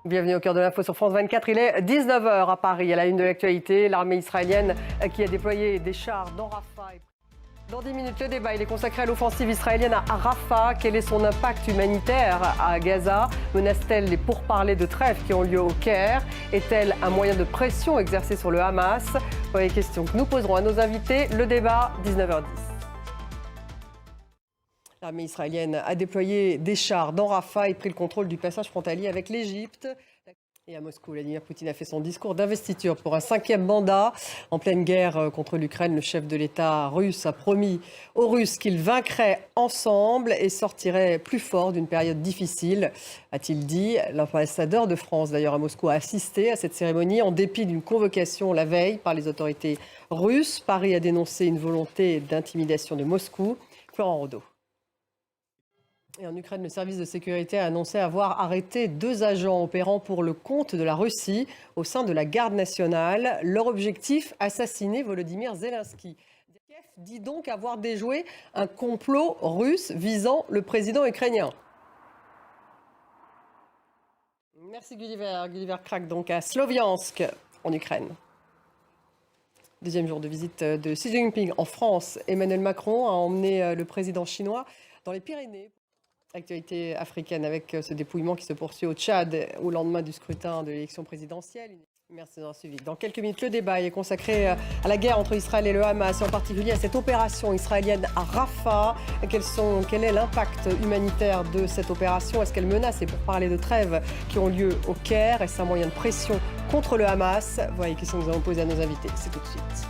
Bienvenue au cœur de l'info sur France 24. Il est 19h à Paris. À la une de l'actualité, l'armée israélienne qui a déployé des chars dans Rafah. Dans 10 minutes, le débat il est consacré à l'offensive israélienne à Rafah. Quel est son impact humanitaire à Gaza? Menace-t-elle les pourparlers de trêve qui ont lieu au Caire? Est-elle un moyen de pression exercé sur le Hamas? Voilà les questions que nous poserons à nos invités. Le débat, 19h10. L'armée israélienne a déployé des chars dans Rafah et pris le contrôle du passage frontalier avec l'Égypte. Et à Moscou, Vladimir Poutine a fait son discours d'investiture pour un 5e mandat. En pleine guerre contre l'Ukraine, le chef de l'État russe a promis aux Russes qu'ils vaincraient ensemble et sortiraient plus forts d'une période difficile, a-t-il dit. L'ambassadeur de France, d'ailleurs, à Moscou, a assisté à cette cérémonie en dépit d'une convocation la veille par les autorités russes. Paris a dénoncé une volonté d'intimidation de Moscou. Florent Rodeau. Et en Ukraine, le service de sécurité a annoncé avoir arrêté 2 agents opérant pour le compte de la Russie au sein de la garde nationale. Leur objectif, assassiner Volodymyr Zelensky. Kiev dit donc avoir déjoué un complot russe visant le président ukrainien. Merci Gulliver. Gulliver Krak donc à Sloviansk en Ukraine. Deuxième jour de visite de Xi Jinping en France. Emmanuel Macron a emmené le président chinois dans les Pyrénées. Actualité africaine avec ce dépouillement qui se poursuit au Tchad au lendemain du scrutin de l'élection présidentielle. Merci d'avoir suivi. Dans quelques minutes, le débat est consacré à la guerre entre Israël et le Hamas, et en particulier à cette opération israélienne à Rafah. Quel est l'impact humanitaire de cette opération? Est-ce qu'elle menace les pourparlers de trêve qui ont lieu au Caire? Est-ce un moyen de pression contre le Hamas? Voilà les questions que nous allons poser à nos invités. C'est tout de suite.